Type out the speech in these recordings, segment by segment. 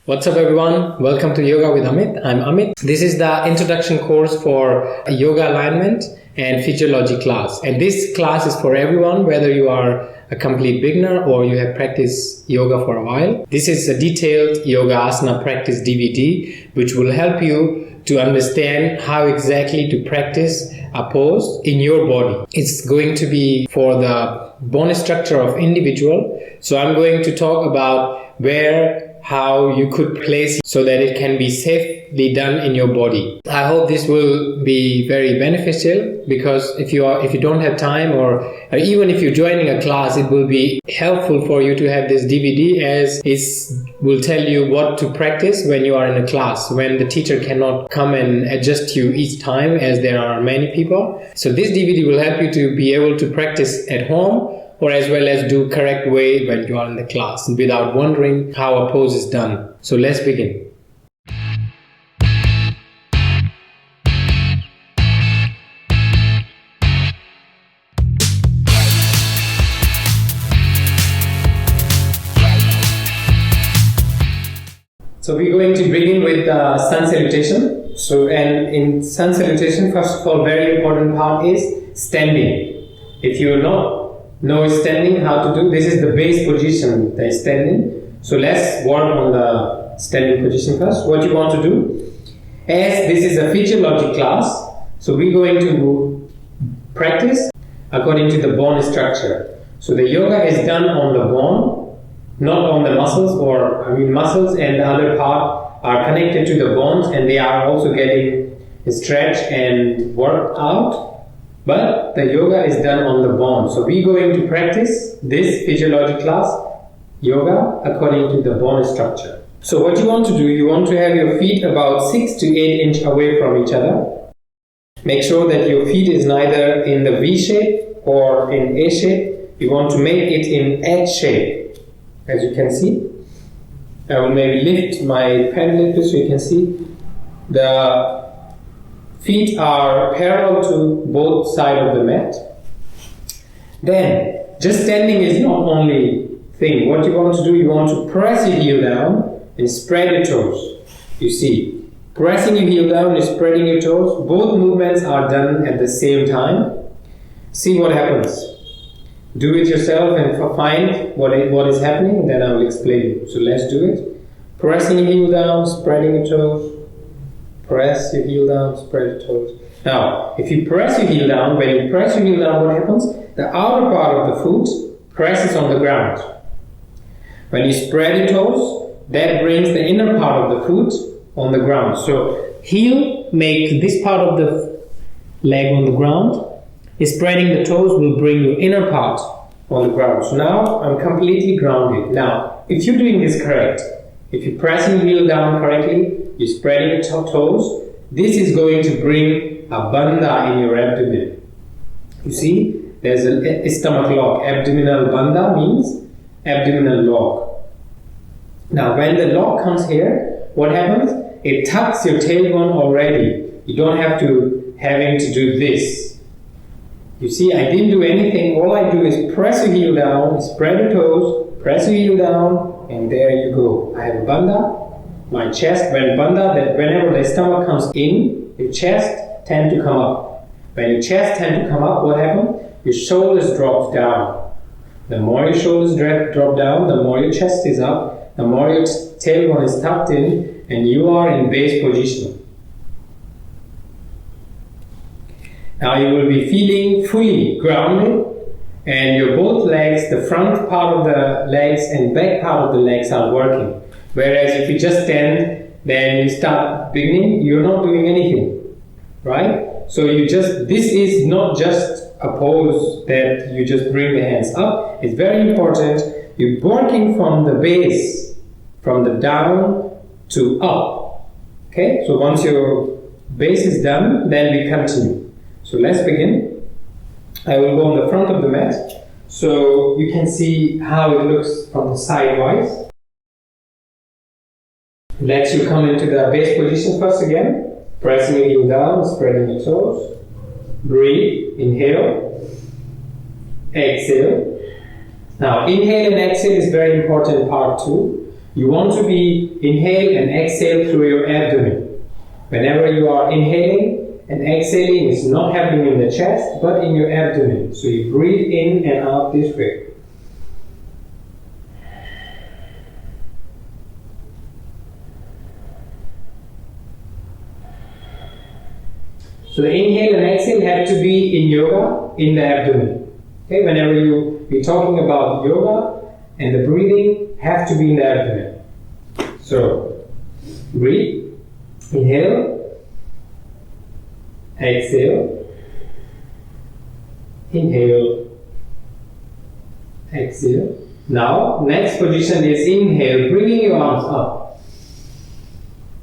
What's up everyone? Welcome to Yoga with Amit. I'm Amit. This is the introduction course for yoga alignment and physiology class. And this class is for everyone, whether you are a complete beginner or you have practiced yoga for a while. This is a detailed yoga asana practice DVD which will help you to understand how exactly to practice a pose in your body. It's going to be for the bone structure of individual. So I'm going to talk about how you could place so that it can be safely done in your body. I hope this will be very beneficial, because if you don't have time or even if you're joining a class, it will be helpful for you to have this DVD, as it will tell you what to practice when you are in a class, when the teacher cannot come and adjust you each time, as there are many people. So this DVD will help you to be able to practice at home, or as well as do correct way when you are in the class without wondering how a pose is done. So let's begin. So we're going to begin with sun salutation. And in sun salutation, first of all, very important part is standing. If you know standing, how to do this is the base position, the standing. So let's work on the standing position first. What you want to do, as this is a physiology class, so we're going to practice according to the bone structure. So the yoga is done on the bone, not on the muscles, muscles and the other part are connected to the bones, and they are also getting stretched and worked out. But the yoga is done on the bone. So we're going to practice this physiology class, yoga, according to the bone structure. So what you want to do, you want to have your feet about 6 to 8 inches away from each other. Make sure that your feet is neither in the V shape or in A shape. You want to make it in H shape, as you can see. I will maybe lift my pen a little bit so you can see. The feet are parallel to both sides of the mat. Then, just standing is not only thing. What you want to do, you want to press your heel down and spread your toes. You see, pressing your heel down and spreading your toes, both movements are done at the same time. See what happens. Do it yourself and find what is happening, then I will explain. So let's do it. Pressing your heel down, spreading your toes. Press your heel down, spread your toes. Now, if you press your heel down, when you press your heel down, what happens? The outer part of the foot presses on the ground. When you spread your toes, that brings the inner part of the foot on the ground. So, heel make this part of the leg on the ground. Spreading the toes will bring your inner part on the ground. So now, I'm completely grounded. Now, if you're doing this correct, if you're pressing your heel down correctly, you're spreading your toes, this is going to bring a bandha in your abdomen. You see, there's a stomach lock. Abdominal bandha means abdominal lock. Now, when the lock comes here, what happens? It tucks your tailbone already. You don't have to having to do this. You see, I didn't do anything. All I do is press your heel down, spread your toes, press your heel down, and there you go. I have a bandha. My chest, whenever the stomach comes in, your chest tend to come up. When your chest tend to come up, what happens? Your shoulders drop down. The more your shoulders drop down, the more your chest is up, the more your tailbone is tucked in, and you are in base position. Now you will be feeling fully grounded, and your both legs, the front part of the legs and back part of the legs are working. Whereas if you just stand, then you start beginning, you're not doing anything, right? So this is not just a pose that you just bring the hands up. It's very important. You're working from the base, from the down to up. Okay, so once your base is done, then we continue. So let's begin. I will go on the front of the mat, so you can see how it looks from the sidewise. Let you come into the base position first again. Pressing your heel down, spreading your toes. Breathe, inhale. Exhale. Now, inhale and exhale is very important part too. You want to be inhale and exhale through your abdomen. Whenever you are inhaling and exhaling, it's not happening in the chest, but in your abdomen. So you breathe in and out this way. So the inhale and exhale have to be in yoga, in the abdomen. Okay, whenever you're talking about yoga, and the breathing have to be in the abdomen. So breathe, inhale, exhale, inhale, exhale. Now, next position is inhale, bringing your arms up.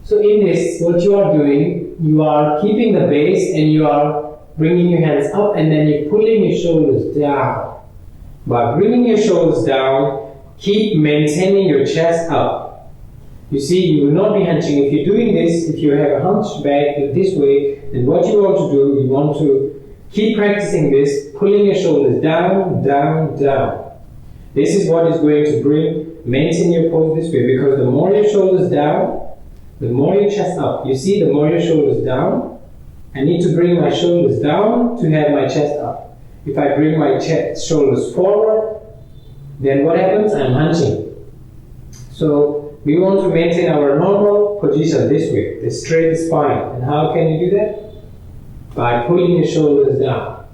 So in this, what you are doing, you are keeping the base and you are bringing your hands up and then you're pulling your shoulders down. By bringing your shoulders down, keep maintaining your chest up. You see, you will not be hunching. If you're doing this, if you have a hunch back this way, then what you want to do, you want to keep practicing this, pulling your shoulders down, down, down. This is what is going to maintain your pose this way, because the more your shoulders down, the more your chest up. You see, the more your shoulders down, I need to bring my shoulders down to have my chest up. If I bring my shoulders forward, then what happens? I'm hunching. So we want to maintain our normal position this way, the straight spine. And how can you do that? By pulling your shoulders down.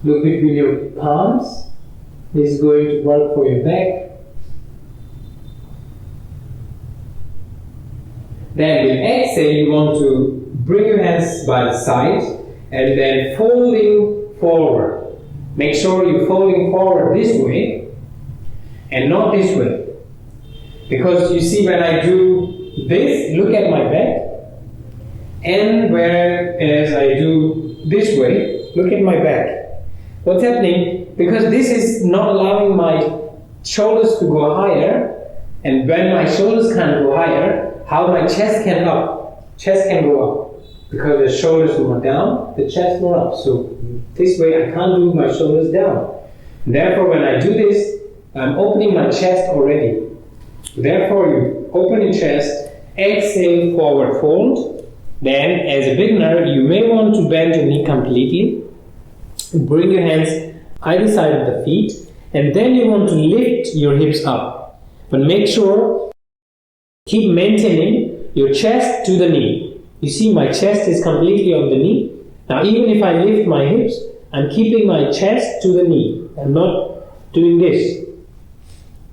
Look between your palms. This is going to work for your back. Then with exhale, you want to bring your hands by the side and then folding forward. Make sure you're folding forward this way and not this way. Because you see, when I do this, look at my back. And whereas I do this way, look at my back. What's happening? Because this is not allowing my shoulders to go higher, and when my shoulders can't go higher, how my chest can go up. Because the shoulders go down, the chest go up. So this way I can't move my shoulders down. Therefore, when I do this, I'm opening my chest already. Therefore, you open your chest, exhale, forward fold. Then, as a beginner, you may want to bend your knee completely. Bring your hands either side of the feet, and then you want to lift your hips up. But make sure, keep maintaining your chest to the knee. You see, my chest is completely on the knee. Now, even if I lift my hips, I'm keeping my chest to the knee. I'm not doing this.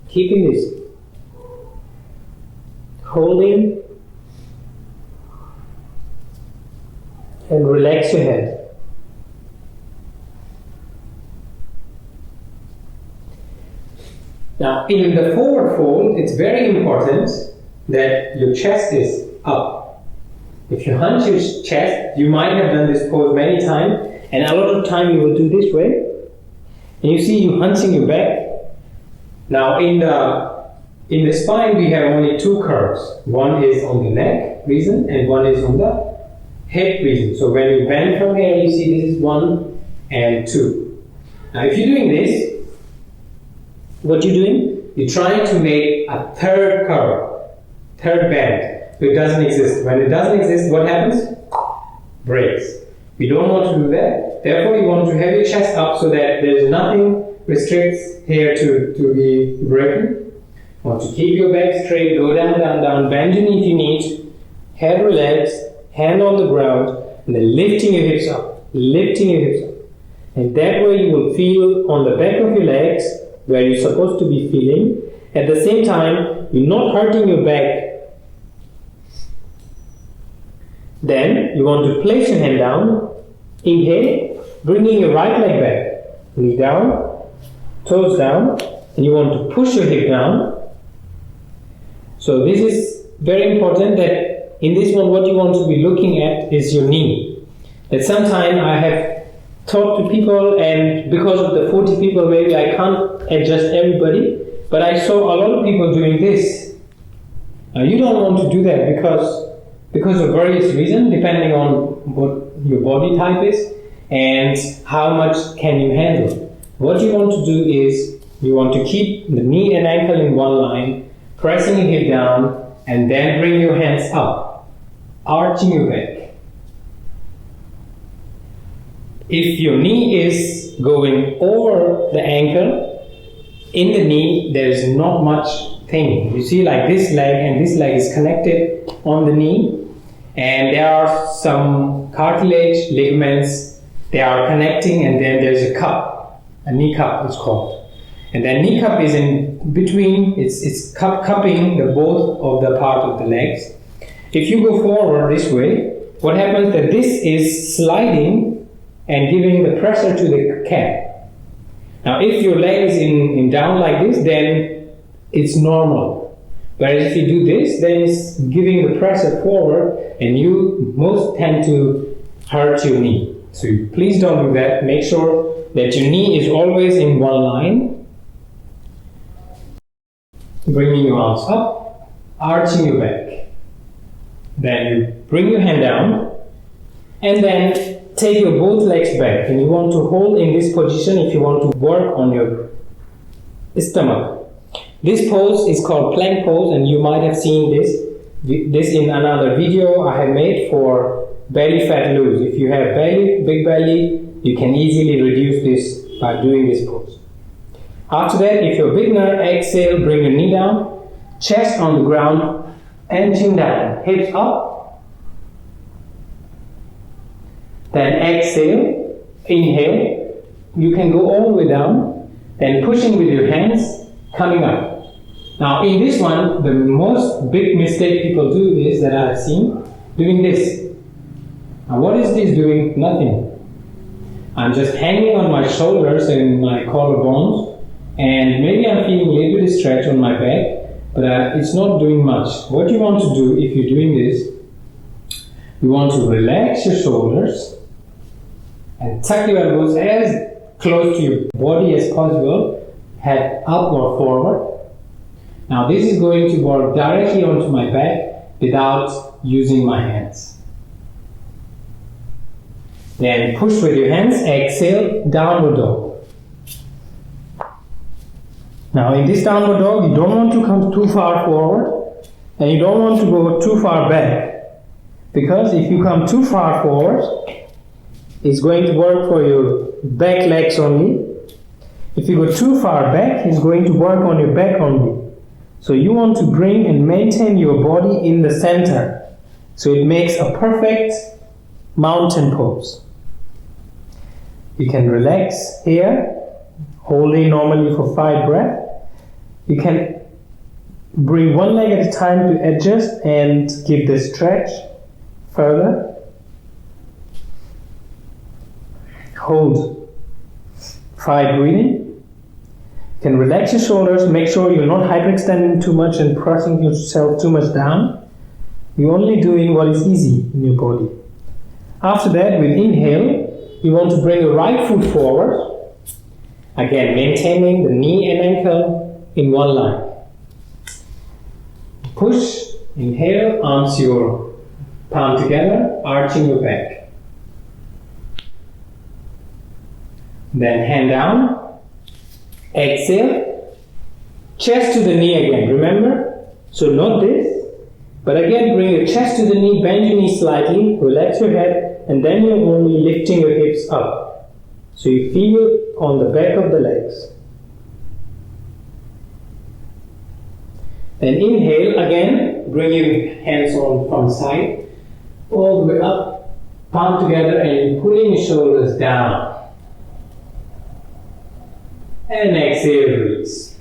Keeping this. Holding. And relax your head. Now, in the forward fold, it's very important that your chest is up. If you hunch your chest, you might have done this pose many times, and a lot of time you will do this way. And you see you hunching your back. Now, in the spine, we have only two curves. One is on the neck reason, and one is on the hip reason. So when you bend from here, you see this is 1 and 2. Now, if you're doing this, what you're doing, you're trying to make a third curve, third bend. So it doesn't exist. When it doesn't exist, what happens? Breaks. We don't want to do that. Therefore, you want to have your chest up so that there's nothing restricts here to be broken. You want to keep your back straight, go down, down, down, bend your knee if you need, head relaxed, hand on the ground, and then lifting your hips up, lifting your hips up. And that way you will feel on the back of your legs where you're supposed to be feeling. At the same time, you're not hurting your back. Then you want to place your hand down, inhale, bringing your right leg back, knee down, toes down, and you want to push your hip down. So this is very important that in this one, what you want to be looking at is your knee. That sometimes I have talked to people, and because of the 40 people, maybe I can't adjust everybody, but I saw a lot of people doing this. Now you don't want to do that because of various reasons, depending on what your body type is and how much can you handle. What you want to do is You want to keep the knee and ankle in one line, pressing your hip down, and then bring your hands up, arching your back. If your knee is going over the ankle, in the knee there is not much thing. You see, like this leg and this leg is connected on the knee, and there are some cartilage, ligaments, they are connecting, and then there's a cup, a knee cup it's called. And then knee cup is in between, it's cupping the both of the part of the legs. If you go forward this way, what happens that this is sliding and giving the pressure to the calf. Now if your leg is in down like this, then it's normal. Whereas if you do this, then it's giving the pressure forward, and you most tend to hurt your knee. So please don't do that. Make sure that your knee is always in one line. Bringing your arms up, arching your back. Then you bring your hand down, and then take your both legs back. And you want to hold in this position if you want to work on your stomach. This pose is called plank pose, and you might have seen this in another video I have made for belly fat loss. If you have big belly, you can easily reduce this by doing this pose. After that, if you're a beginner, exhale, bring your knee down, chest on the ground, and chin down, hips up. Then exhale, inhale, you can go all the way down, then pushing with your hands, coming up. Now in this one, the most big mistake people do is that I've seen, doing this. Now what is this doing? Nothing. I'm just hanging on my shoulders and my collarbones, and maybe I'm feeling a little bit of stretch on my back, but it's not doing much. What you want to do if you're doing this, you want to relax your shoulders and tuck your elbows as close to your body as possible, head up or forward. Now this is going to work directly onto my back without using my hands. Then push with your hands, exhale, downward dog. Now in this downward dog, you don't want to come too far forward, and you don't want to go too far back, because if you come too far forward, it's going to work for your back legs only. If you go too far back, it's going to work on your back only. So you want to bring and maintain your body in the center, so it makes a perfect mountain pose. You can relax here, holding normally for 5 breaths. You can bring one leg at a time to adjust and give the stretch further. Hold 5 breathing. You can relax your shoulders, make sure you're not hyperextending too much and pressing yourself too much down. You're only doing what is easy in your body. After that, with inhale, you want to bring your right foot forward. Again, maintaining the knee and ankle in one line. Push, inhale, arms your palm together, arching your back. Then hand down, exhale, chest to the knee again, remember? So not this, but again bring your chest to the knee, bend your knee slightly, relax your head, and then you're only lifting your hips up. So you feel on the back of the legs. Then inhale again, bring your hands on from side, all the way up, palm together, and you're pulling your shoulders down. And exhale, release.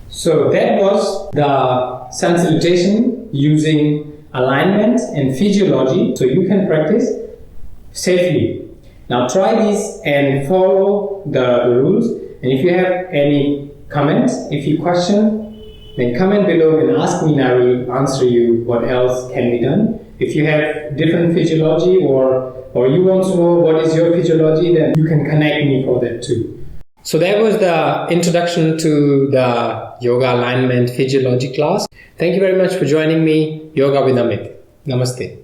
So that was the sun salutation using alignment and physiology, so you can practice safely. Now try this and follow the rules, and if you have any comments, if you question, then comment below and ask me and I will answer you what else can be done. If you have different physiology or you want to know what is your physiology, then you can connect me for that too. So that was the introduction to the yoga alignment physiology class. Thank you very much for joining me. Yoga with Amit. Namaste.